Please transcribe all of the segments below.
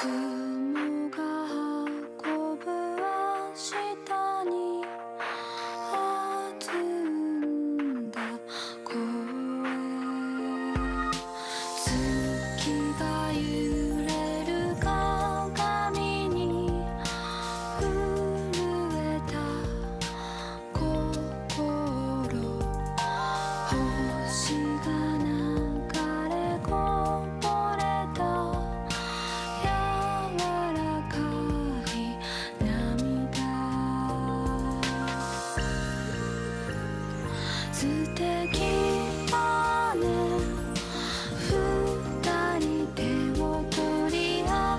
雲が運ぶ明日に弾んだ声、月が揺れる鏡に震えた心、星が流れこぼれた柔らかい涙、素敵だね、二人手を取り合う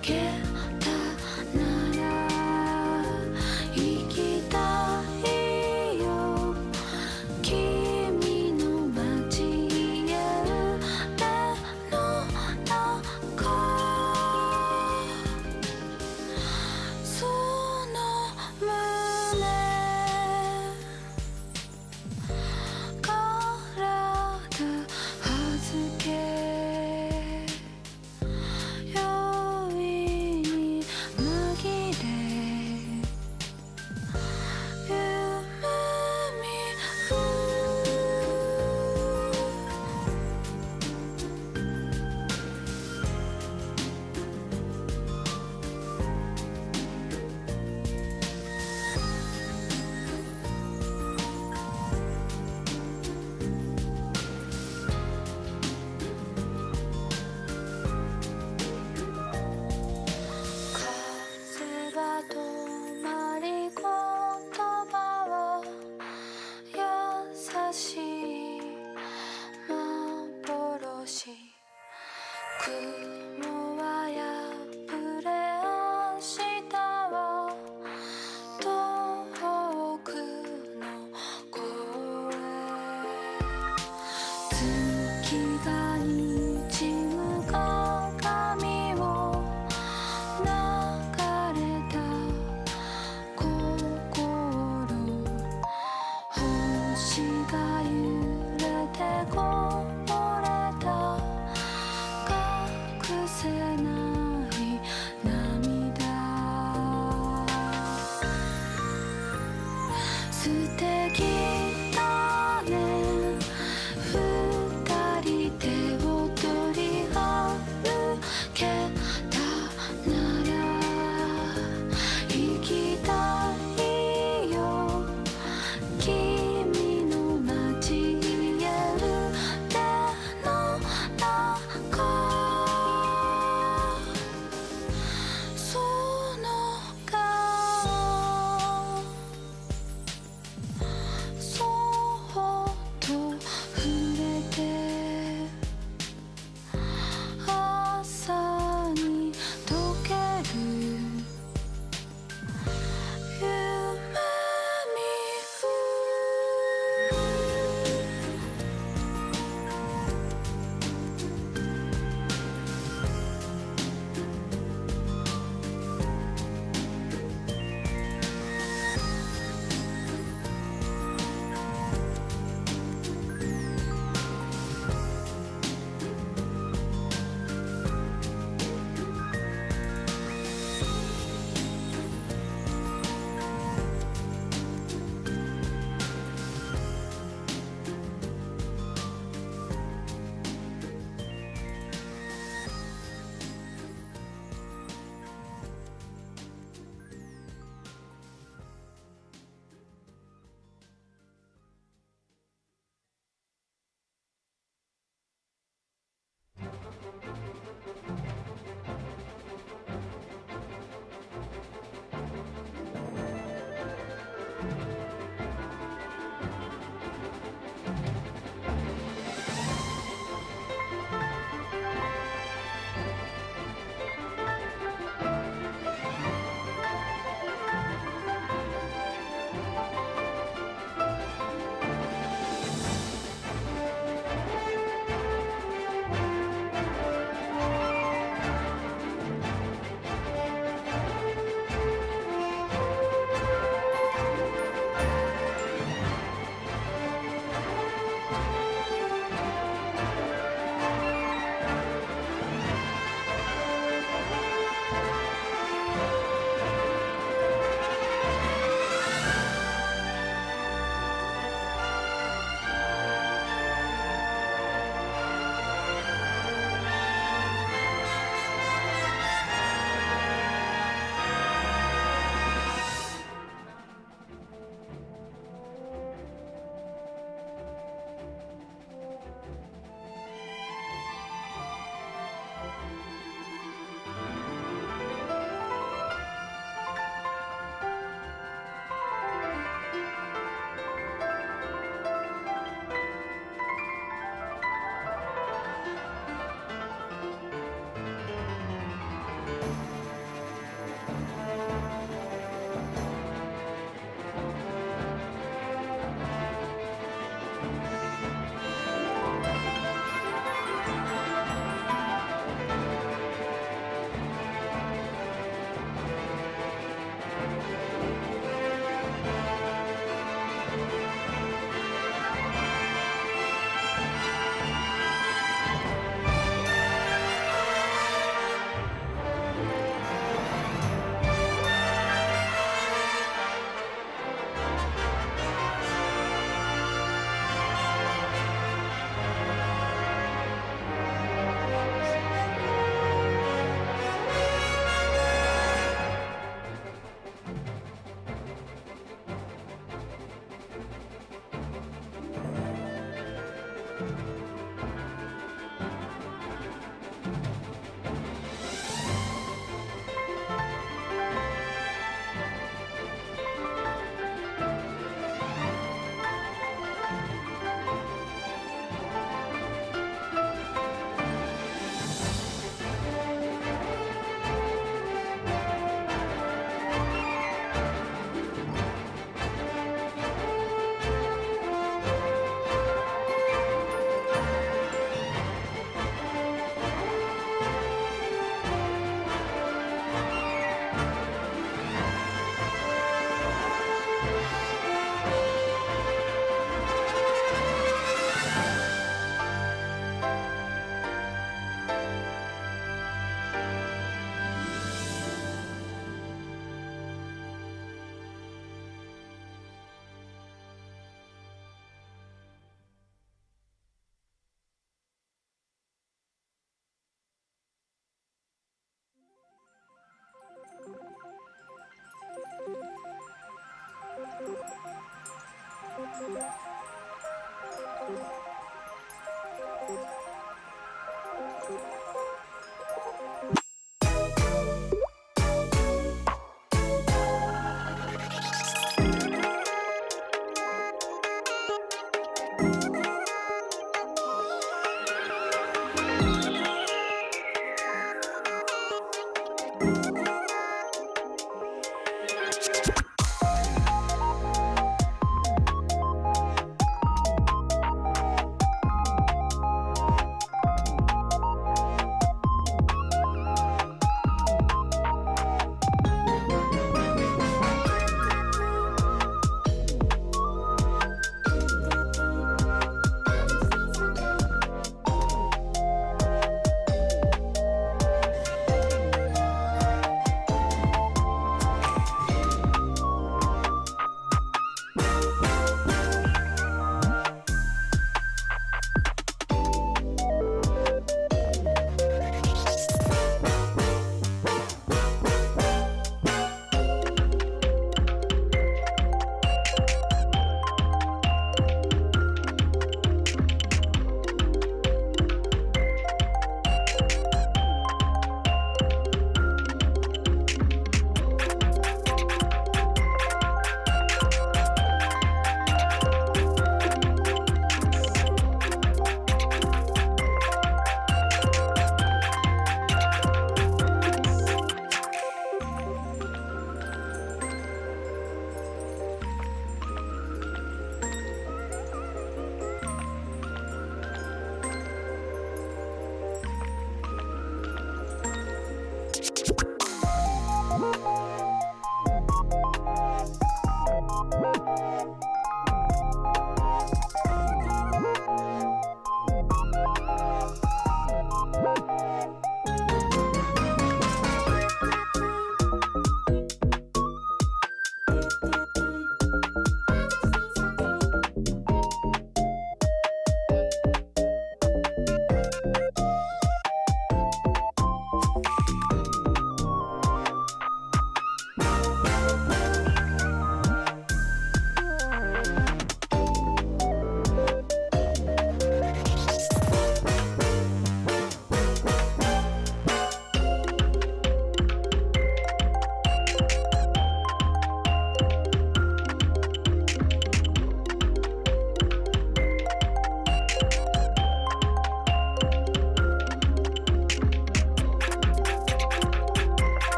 けたなら行きたいよ、君の街へ夢の中、その胸体預け、容易に紛れ夢見る、風は止まり、言葉は優しい幻、雲は破れ明日は遠くの声、月が滲む鏡を流れた心、星が揺れてこぼれたガ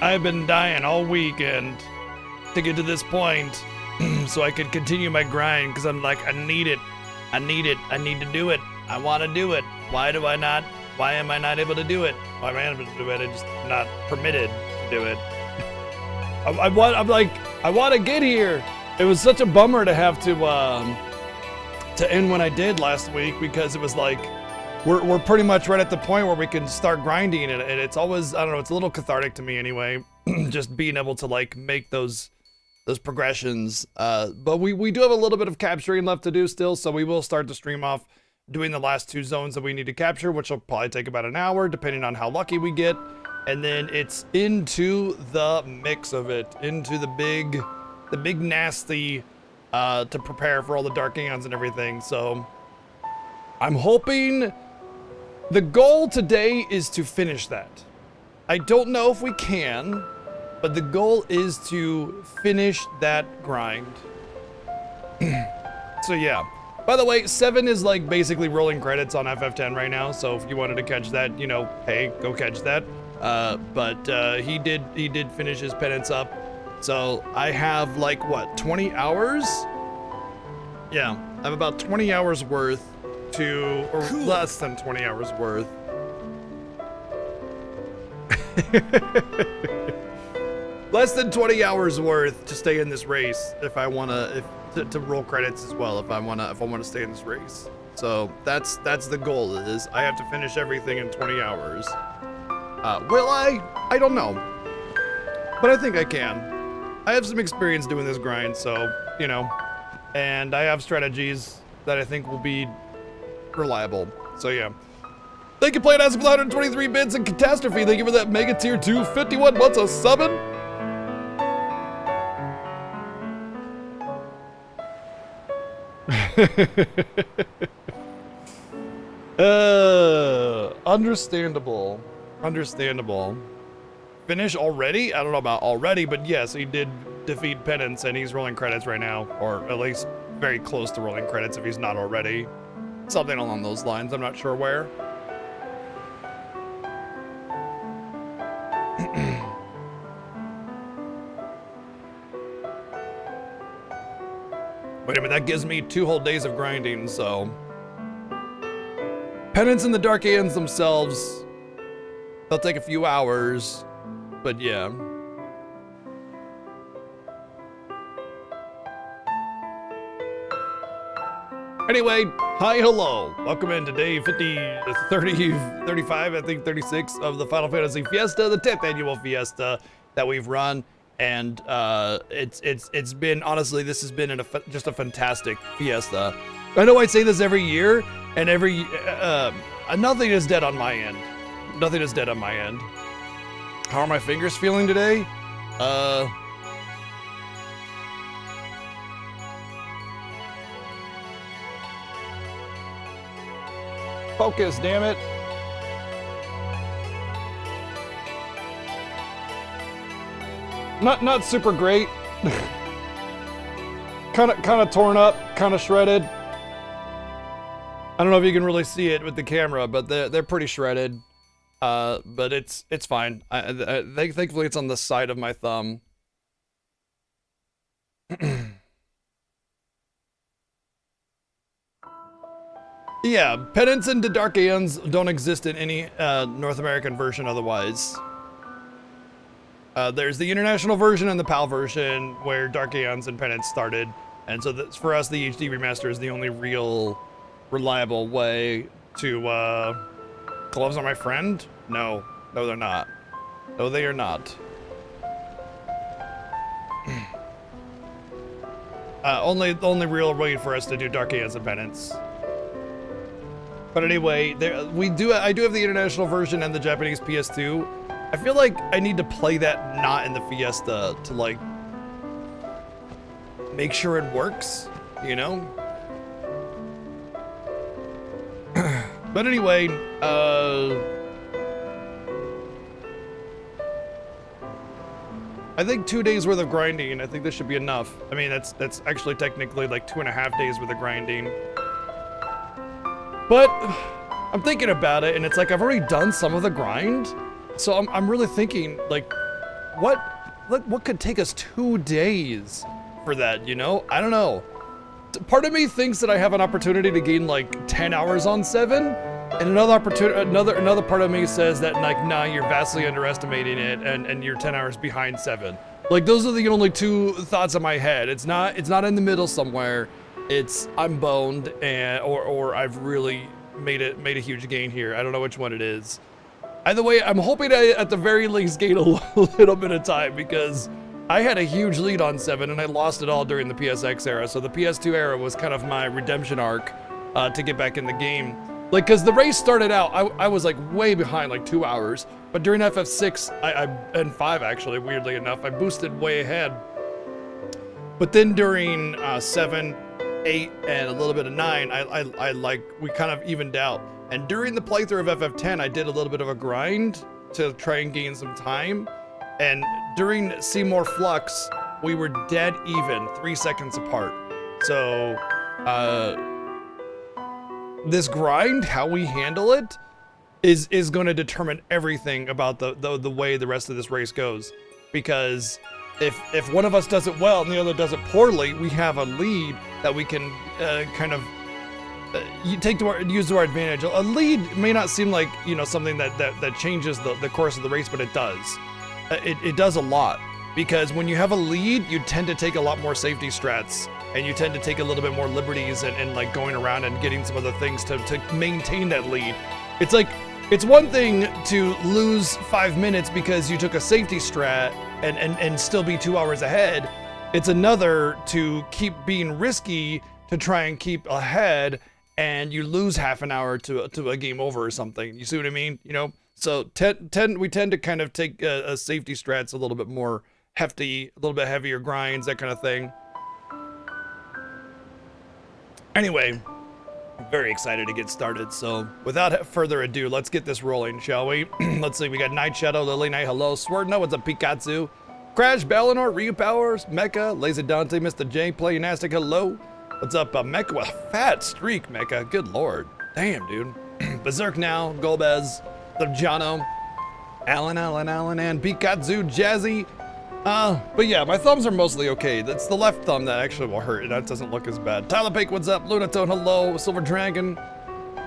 I've been dying all weekend to get to this point so I can continue my grind because I'm like, I need it. I need to do it. I want to do it. Why am I not able to do it? Why am I able to do it? I'm just not permitted to do it. I want to get here. It was such a bummer to have to end when I did last week because it was like, we're pretty much right at the point where we can start grinding and it's always, I don't know, it's a little cathartic to me anyway, just being able to like make those progressions. But we do have a little bit of capturing left to do still, so we will start the stream off doing the last 2 zones that we need to capture, which will probably take about an hour, depending on how lucky we get. And then it's into the mix of it, into the big nasty, to prepare for all the Dark Aeons and everything. So I'm hoping the goal today is to finish that. I don't know if we can, but the goal is to finish that grind. So yeah. By the way, 7 is like basically rolling credits on FF10 right now, so if you wanted to catch that, you know, hey, go catch that. But he did finish his penance up. So I have like what, 20 hours? Yeah, I have about 20 hours worth to, or cool. Less than 20 hours worth. Less than 20 hours worth to stay in this race if I wanna, to roll credits as well if I wanna stay in this race. So that's the goal, is I have to finish everything in 20 hours. Will I? I don't know. But I think I can. I have some experience doing this grind, so, you know, and I have strategies that I think will be reliable. So yeah. Thank you, Playing Acid, for the 123 bits and Catastrophe. Thank you for that Mega Tier 2, 51 months of subbing. Understandable. Finish already? I don't know about already, but yes, he did defeat Penance and he's rolling credits right now, or at least very close to rolling credits if he's not already. Something along those lines, I'm not sure where. Wait a minute, that gives me 2 whole days of grinding, so. Penance and the Dark Aeons themselves, they'll take a few hours, but yeah. Anyway, hi, hello. Welcome in to day 35, I think 36 of the Final Fantasy Fiesta, the 10th annual Fiesta that we've run. And it's been, honestly, this has been just a fantastic Fiesta. I know I say this every year, and nothing is dead on my end. Nothing is dead on my end. How are my fingers feeling today? Focus, damn it. Not super great. kind of torn up, kind of shredded. I don't know if you can really see it with the camera, but they're pretty shredded. But it's fine. Thankfully it's on the side of my thumb. Yeah, Penance and the Dark Aeons don't exist in any North American version otherwise. There's the international version and the PAL version where Dark Aeons and Penance started. And so for us, the HD remaster is the only real reliable way to, gloves are my friend? No, they're not. No, they are not. The only real way for us to do Dark Aeons and Penance. But anyway, I do have the international version and the Japanese PS2. I feel like I need to play that not in the Fiesta to like make sure it works, you know? But anyway, I think 2 days worth of grinding, I think this should be enough. I mean, that's actually technically like 2.5 days worth of grinding. But I'm thinking about it, and it's like I've already done some of the grind, so I'm really thinking like, what could take us 2 days for that? You know, I don't know. Part of me thinks that I have an opportunity to gain like 10 hours on 7, and another part of me says that like, nah, you're vastly underestimating it, and you're 10 hours behind 7. Like, those are the only 2 thoughts in my head. It's not in the middle somewhere. It's I'm boned, and or I've really made a huge gain here. I don't know which one it is. Either way, I'm hoping I at the very least gain a little bit of time, because I had a huge lead on 7 and I lost it all during the PSX era. So the PS2 era was kind of my redemption arc to get back in the game. Like, cause the race started out, I was like way behind, like 2 hours. But during FF6, and 5 actually, weirdly enough, I boosted way ahead. But then during 7, 8, and a little bit of 9, I we kind of evened out. And during the playthrough of FF10, I did a little bit of a grind to try and gain some time. And during Seymour Flux, we were dead even, 3 seconds apart. So, this grind, how we handle it, is going to determine everything about the way the rest of this race goes. Because if one of us does it well and the other does it poorly, we have a lead that we can kind of use to our advantage. A lead may not seem like, you know, something that changes the course of the race, but it does. It does a lot, because when you have a lead, you tend to take a lot more safety strats, and you tend to take a little bit more liberties and like going around and getting some other things to maintain that lead. It's like, it's one thing to lose 5 minutes because you took a safety strat and still be 2 hours ahead. It's another to keep being risky to try and keep ahead, and you lose half an hour to a game over or something. You see what I mean? You know? So we tend to kind of take a safety strats a little bit more hefty, a little bit heavier grinds, that kind of thing. Anyway, I'm very excited to get started. So without further ado, let's get this rolling, shall we? Let's see, we got Night Shadow, Lily Knight, hello, Swordno, what's up, Pikachu? Crash, Balinor, Ryu Powers, Mecha, Lazy Dante, Mr. J, Playinastic, hello. What's up, Mecha? Well, fat streak, Mecha, good lord. Damn, dude. Berserk now, Golbez, the Jono, Alan, and Pikachu, Jazzy. But yeah, my thumbs are mostly okay. That's the left thumb that actually will hurt, and that doesn't look as bad. Tyler Pake, what's up? Lunatone, hello. Silver Dragon.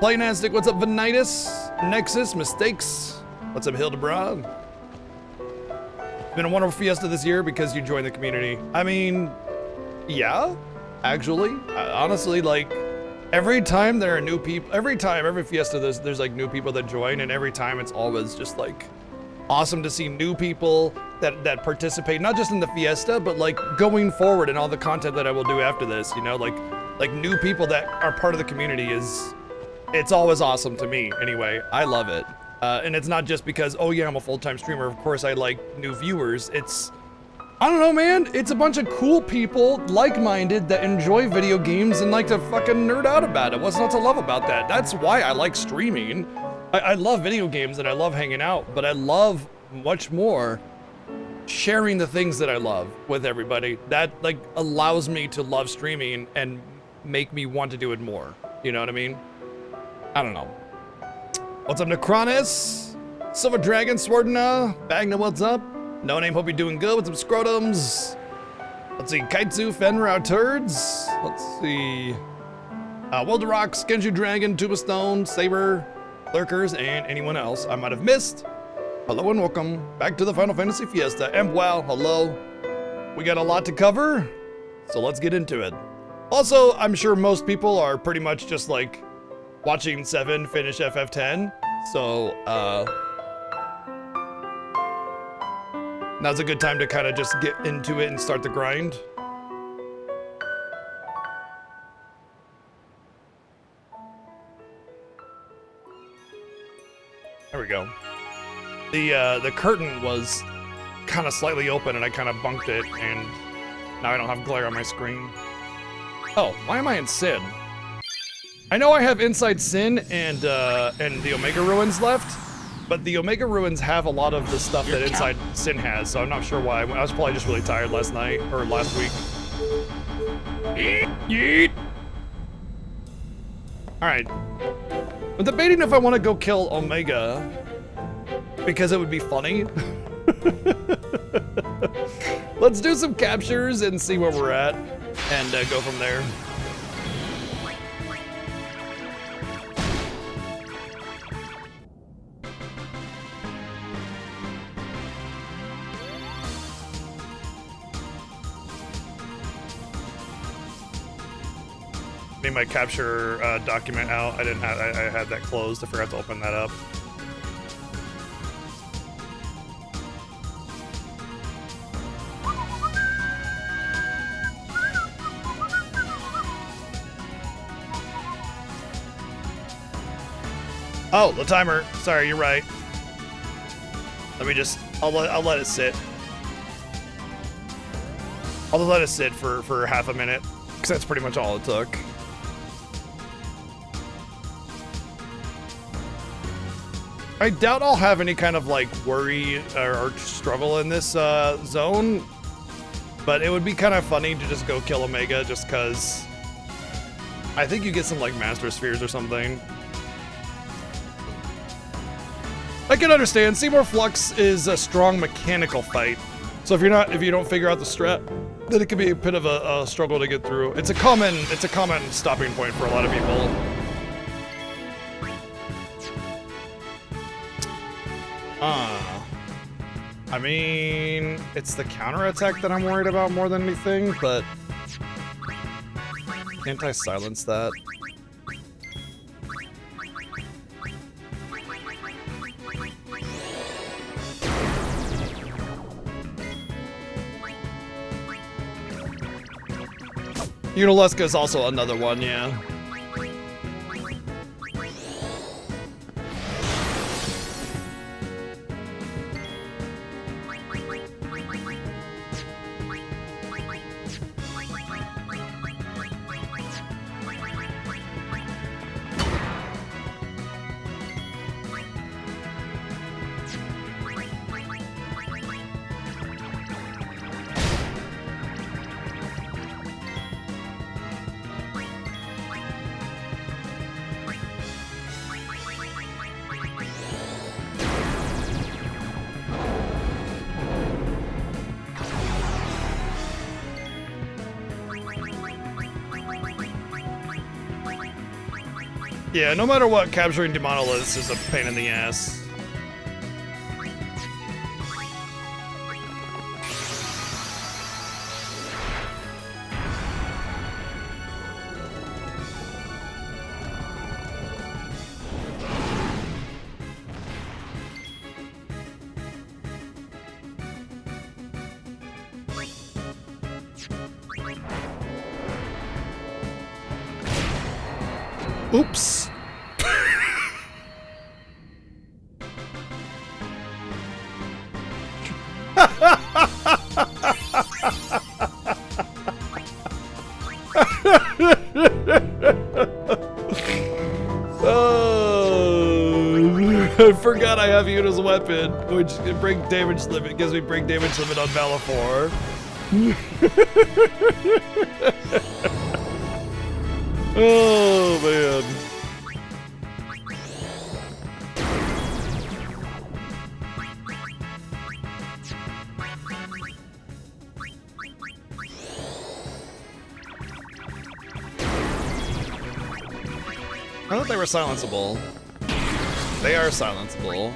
Playinastic, what's up? Venitus, Nexus, Mistakes. What's up, Hildebrand? It's been a wonderful Fiesta this year because you joined the community. I mean, yeah, actually. Honestly, like, every time there are new people, every Fiesta there's like new people that join, and every time it's always just like awesome to see new people that participate, not just in the Fiesta, but like going forward and all the content that I will do after this, you know, like new people that are part of the community it's always awesome to me anyway. I love it. And it's not just because, oh yeah, I'm a full-time streamer, of course I like new viewers. It's, I don't know, man, it's a bunch of cool people, like-minded, that enjoy video games and like to fucking nerd out about it. What's not to love about that? That's why I like streaming. I love video games and I love hanging out, but I love much more sharing the things that I love with everybody. That like allows me to love streaming and make me want to do it more. You know what I mean? I don't know. What's up, Necronis? Silver Dragon, Swordna, Bagna, what's up? No Name, hope you're doing good. What's up, Scrotums? Let's see, Kaitsu, Fenrir, Turds. Let's see. Wilderox, Genju Dragon, Tubastone, Saber, Lurkers, and anyone else I might have missed. Hello and welcome back to the Final Fantasy Fiesta. And wow, hello. We got a lot to cover, so let's get into it. Also, I'm sure most people are pretty much just like watching 7 finish FF10, so now's a good time to kind of just get into it and start the grind. There we go. The curtain was kind of slightly open and I kind of bunked it, and now I don't have glare on my screen. Oh, why am I in Sin? I know I have Inside Sin and the Omega Ruins left, but the Omega Ruins have a lot of the stuff that Inside Sin has, so I'm not sure why. I was probably just really tired last night, or last week. Yeet! Alright. I'm debating if I want to go kill Omega because it would be funny. Let's do some captures and see where we're at and go from there. Need my capture document out. I didn't have. I had that closed. I forgot to open that up. Oh, the timer. Sorry, you're right. Let me just. I'll let it sit. I'll just let it sit for half a minute because that's pretty much all it took. I doubt I'll have any kind of like worry or struggle in this zone, but it would be kind of funny to just go kill Omega just because I think you get some like Master Spheres or something. I can understand. Seymour Flux is a strong mechanical fight, so if you don't figure out the strat, then it can be a bit of a struggle to get through. It's a common stopping point for a lot of people. I mean, it's the counterattack that I'm worried about more than anything, but can't I silence that? Unileska is also another one, yeah. Yeah, no matter what, capturing Demonoliths is a pain in the ass. Oops. I forgot I have Yuna's weapon, which gives me break damage limit on Valifor. Oh man. I thought they were silenceable. They are silenceable.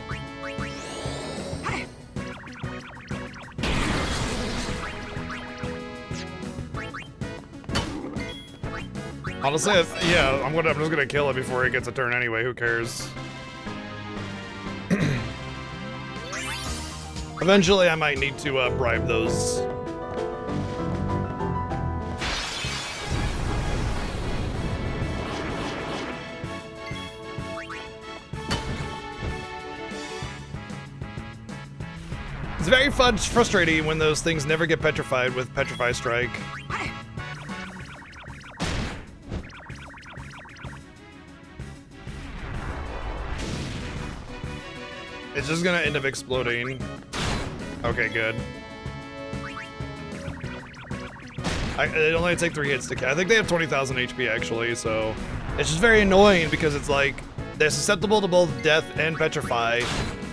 Honestly, yeah, I'm just gonna kill it before it gets a turn anyway. Who cares? Eventually, I might need to bribe those. It's very frustrating when those things never get petrified with Petrify Strike. It's just gonna end up exploding. Okay, good. It only take 3 hits to kill. I think they have 20,000 HP actually, so it's just very annoying because it's like They're susceptible to both death and petrify,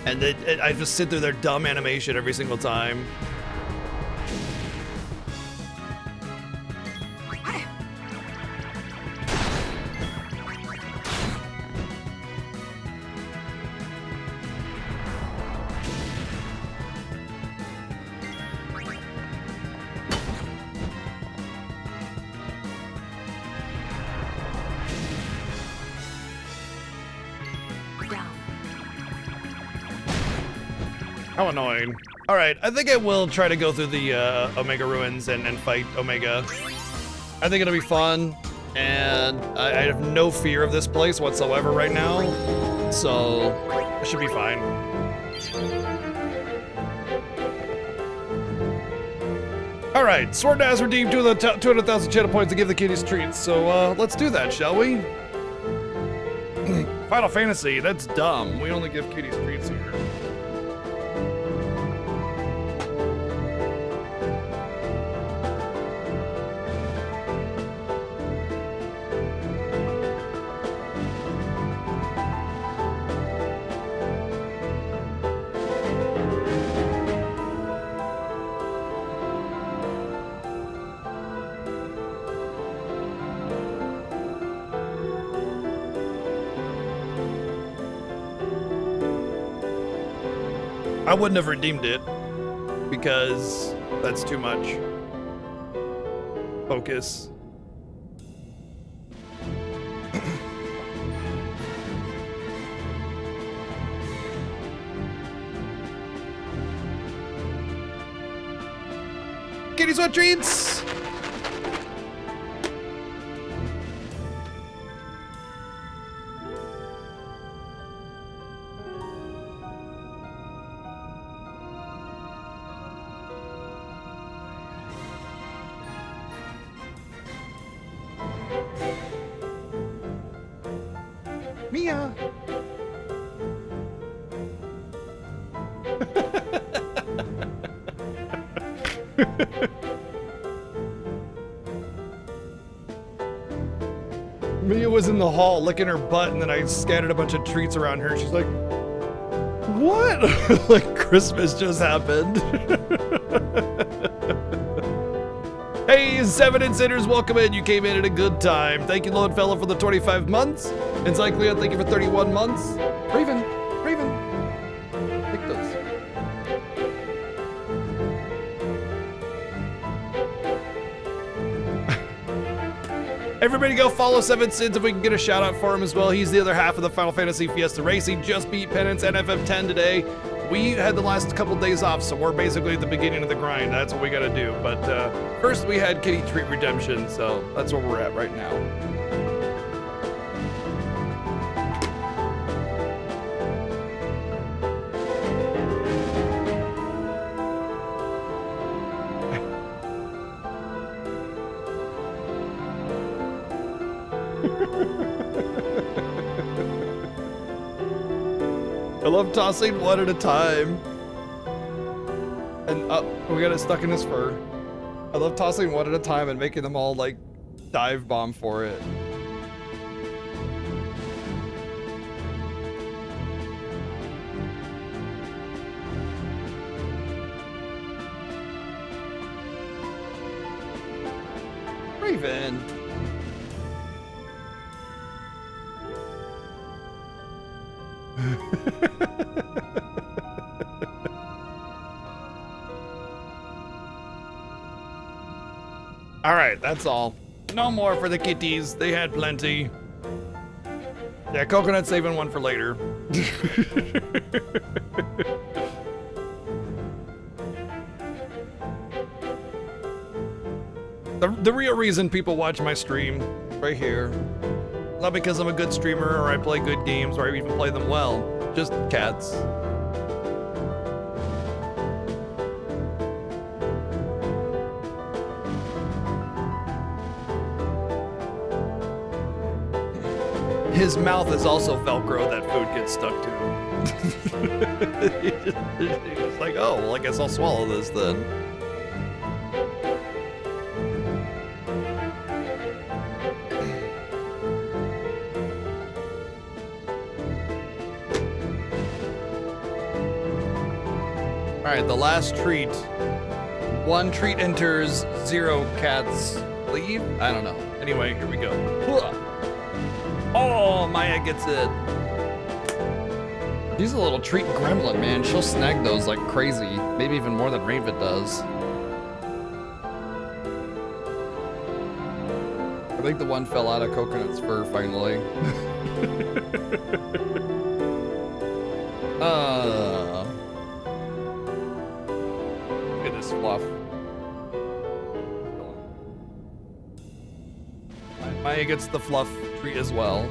and I just sit through their dumb animation every single time. How annoying. Alright, I think I will try to go through the Omega Ruins and fight Omega. I think it'll be fun, and I have no fear of this place whatsoever right now, so it should be fine. Alright, Sword has redeemed 200,000 channel points to give the kitties treats, so let's do that, shall we? Final Fantasy, that's dumb. We only give kitties treats here. I wouldn't have redeemed it because that's too much focus. Kitties want treats! Mia! Mia was in the hall licking her butt, and then I scattered a bunch of treats around her. She's like, what? Like Christmas just happened. Hey, Seven Insiders, welcome in. You came in at a good time. Thank you, Lone Fella, for the 25 months. Encyclopedia, thank you for 31 months. Raven, take those. Everybody go follow Seven Sins if we can get a shout out for him as well. He's the other half of the Final Fantasy Fiesta Racing. Just beat Penance and FF10 today. We had the last couple days off, so we're basically at the beginning of the grind. That's what we gotta do. But first we had Kitty Treat Redemption, so that's where we're at right now. I love tossing one at a time. And we got it stuck in his fur. I love tossing one at a time and making them all like dive bomb for it. Raven. All right, that's all. No more for the kitties. They had plenty. Yeah, Coconut saving one for later. The real reason people watch my stream, right here. Not because I'm a good streamer or I play good games or I even play them well. Just cats. His mouth is also Velcro that food gets stuck to. He's just like, oh, well, I guess I'll swallow this then. right, the last treat. 1 treat enters, 0 cats leave? I don't know. Anyway, here we go. Oh, Maya gets it. She's a little treat gremlin, man. She'll snag those like crazy. Maybe even more than Raven does. I think the one fell out of Coconut's fur finally. Look at this fluff. Maya gets the fluff treat as well.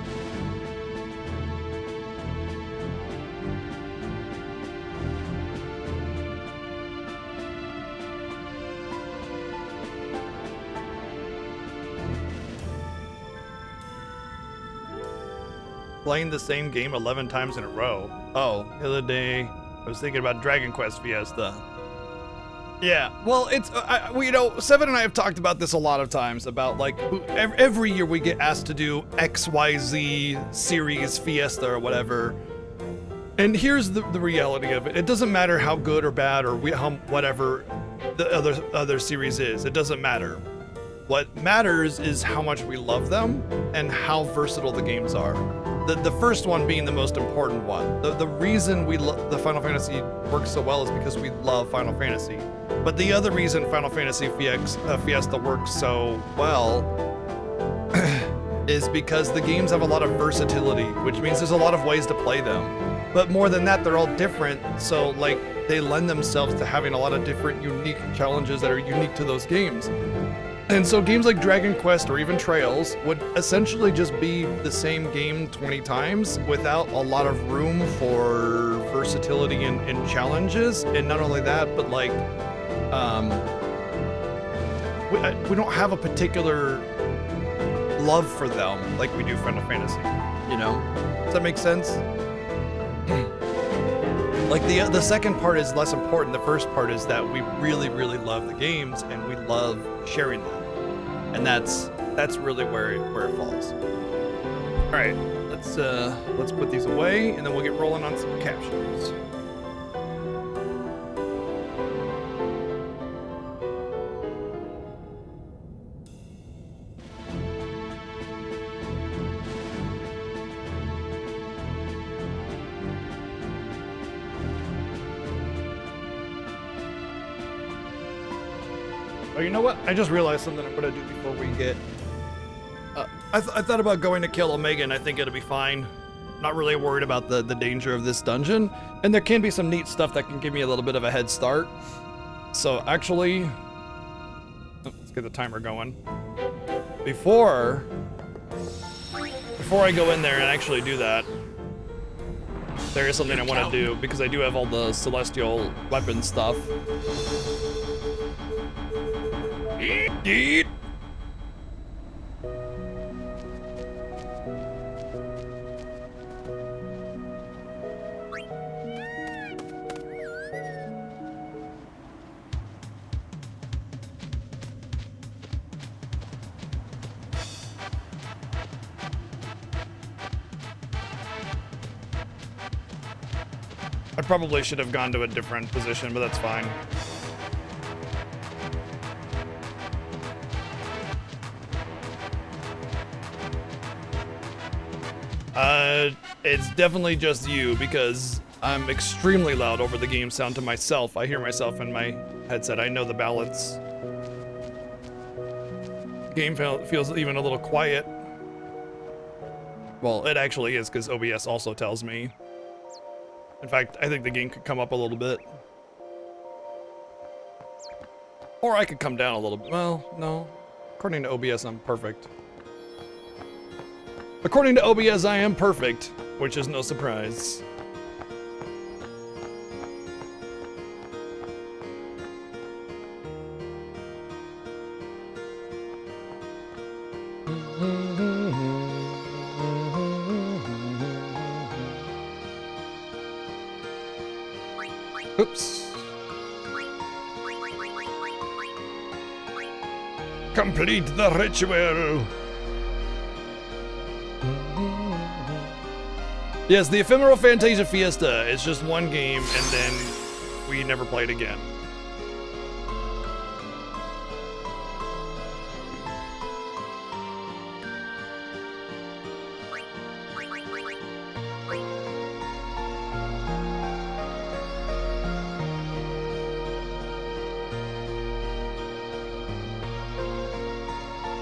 Playing the same game 11 times in a row. Oh, the other day I was thinking about Dragon Quest Fiesta. Yeah, well, it's you know, Seven and I have talked about this a lot of times about like every year we get asked to do XYZ series Fiesta or whatever. And here's the reality of it. It doesn't matter how good or bad or whatever the other series is. It doesn't matter. What matters is how much we love them and how versatile the games are. The first one being the most important one. The reason the Final Fantasy works so well is because we love Final Fantasy. But the other reason Final Fantasy Fiesta works so well is because the games have a lot of versatility, which means there's a lot of ways to play them. But more than that, they're all different, so like they lend themselves to having a lot of different unique challenges that are unique to those games. And so games like Dragon Quest or even Trails would essentially just be the same game 20 times without a lot of room for versatility and challenges. And not only that, but like, we don't have a particular love for them like we do Final Fantasy, you know? Does that make sense? Like the second part is less important. The first part is that we really, really love the games and we love sharing them. And that's really where it falls. All right, let's put these away, and then we'll get rolling on some captions. Oh, you know what? I just realized something I'm gonna do before we get... I thought about going to kill Omega, and I think it'll be fine. Not really worried about the danger of this dungeon. And there can be some neat stuff that can give me a little bit of a head start. So actually... let's get the timer going. Before I go in there and actually do that, there is something I want to do, because I do have all the celestial weapon stuff. Eat. I probably should have gone to a different position, but that's fine. It's definitely just you, because I'm extremely loud over the game sound to myself. I hear myself in my headset. I know the balance. Game feels even a little quiet. Well, it actually is, because OBS also tells me. In fact, I think the game could come up a little bit. Or I could come down a little bit. Well, no. According to OBS, I'm perfect. According to OBS, I am perfect, which is no surprise. Oops. Complete the ritual. Yes, the Ephemeral Fantasia Fiesta is just one game, and then we never played again.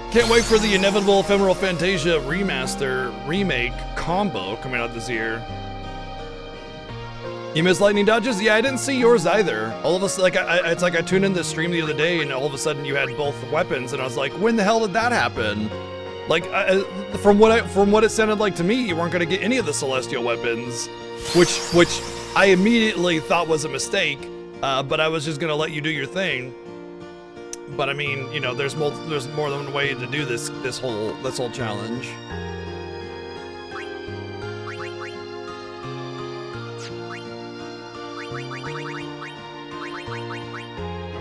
Can't wait for the inevitable Ephemeral Fantasia remake combo coming out this year. You miss lightning dodges? Yeah, I didn't see yours either. All of a sudden, it's like I tuned in this stream the other day, and all of a sudden you had both weapons, and I was like, when the hell did that happen? Like, from what it sounded like to me, you weren't gonna get any of the celestial weapons, which I immediately thought was a mistake. But I was just gonna let you do your thing. But I mean, you know, there's more than one way to do this whole challenge.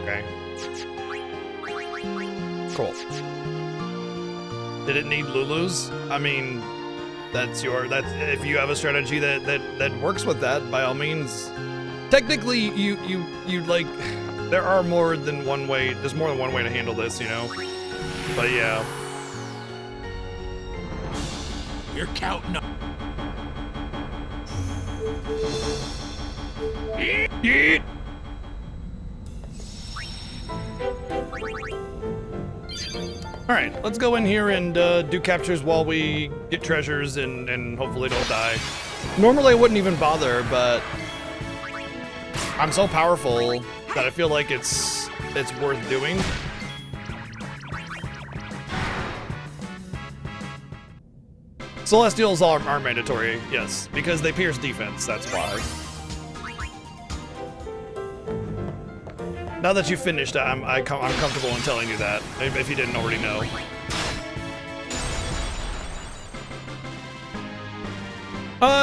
Okay. Cool. Did it need Lulu's? I mean, that's if you have a strategy that works with that, by all means. Technically, you like. There are more than one way. There's more than one way to handle this, you know. But yeah. You're counting up. Yeet. All right, let's go in here and do captures while we get treasures and hopefully don't die. Normally I wouldn't even bother, but I'm so powerful that I feel like it's worth doing. Celestials are mandatory, yes, because they pierce defense, that's why. Now that you've finished, I'm comfortable in telling you that, if you didn't already know.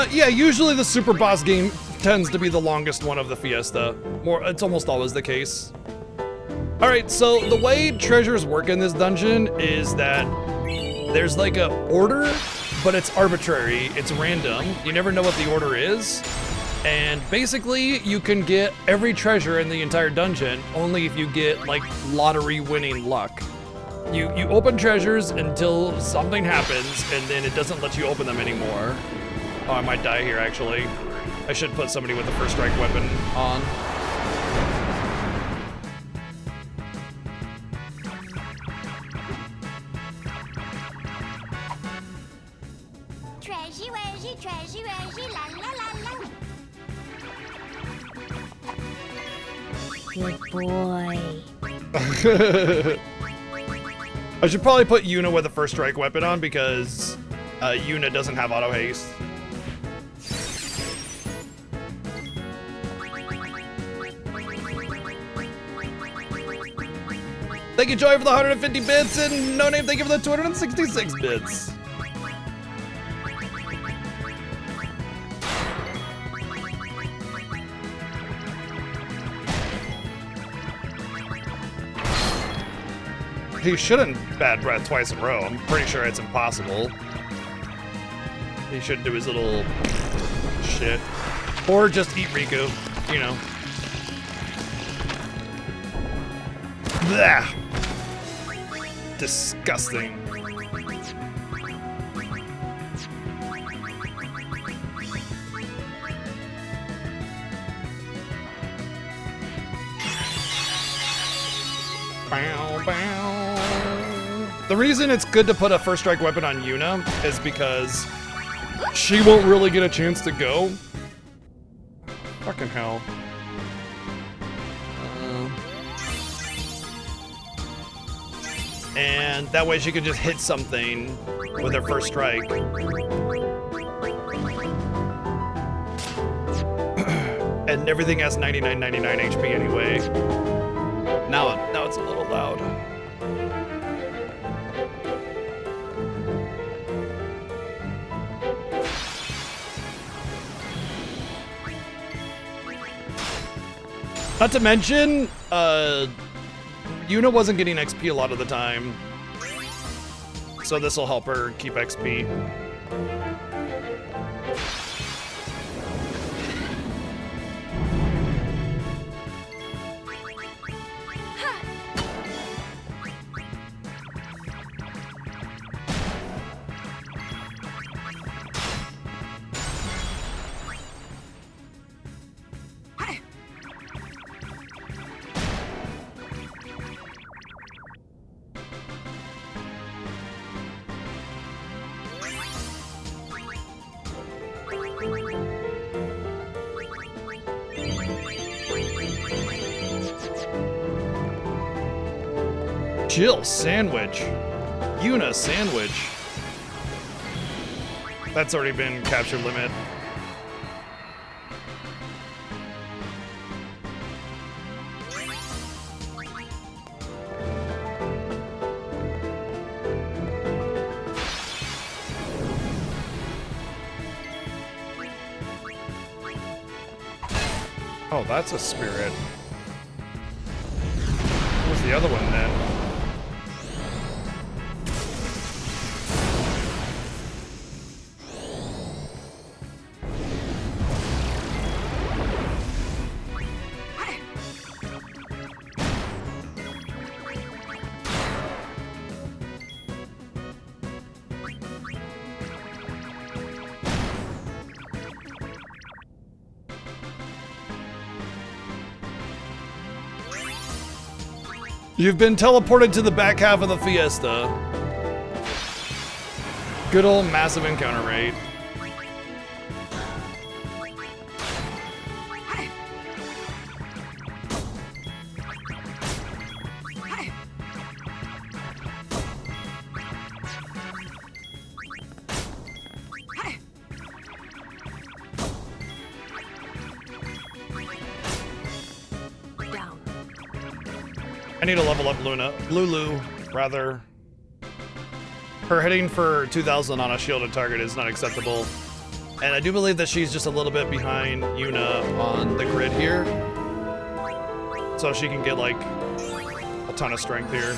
Yeah, usually the super boss game tends to be the longest one of the Fiesta. It's almost always the case. All right, so the way treasures work in this dungeon is that there's like a order, but it's arbitrary, it's random. You never know what the order is. And basically you can get every treasure in the entire dungeon only if you get like lottery winning luck. You open treasures until something happens and then it doesn't let you open them anymore. Oh, I might die here actually. I should put somebody with a first strike weapon on. Treasure, la la la la. Good boy. I should probably put Yuna with a first strike weapon on because Yuna doesn't have auto haste. Thank you, Joy, for the 150 bits, and No Name, thank you for the 266 bits. He shouldn't bad breath twice in a row. I'm pretty sure it's impossible. He should do his little shit. Or just eat Riku, you know. Blah. Disgusting. Bow, bow. The reason it's good to put a first strike weapon on Yuna is because she won't really get a chance to go. Fucking hell. And that way she could just hit something with her first strike. And everything has 99 HP anyway. Now it's a little loud. Not to mention, Yuna wasn't getting XP a lot of the time, so this will help her keep XP. Jill sandwich. Yuna sandwich. That's already been capture limit. Oh, that's a spirit. What's the other one then? You've been teleported to the back half of the Fiesta. Good old massive encounter rate. I need to level up Lulu, rather. Her hitting for 2,000 on a shielded target is not acceptable. And I do believe that she's just a little bit behind Yuna on the grid here. So she can get like a ton of strength here.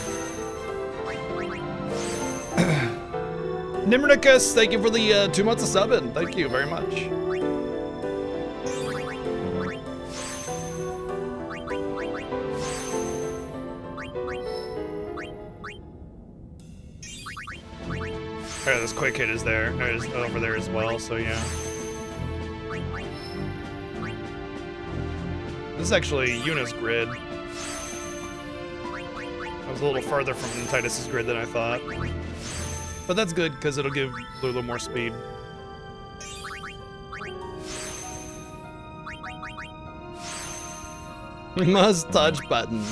Nimricus, thank you for the 2 months of subbing. Thank you very much. Alright, this quick hit is there. Is over there as well, so yeah. This is actually Yuna's grid. I was a little farther from Titus's grid than I thought. But that's good, because it'll give Lulu more speed. Must touch button.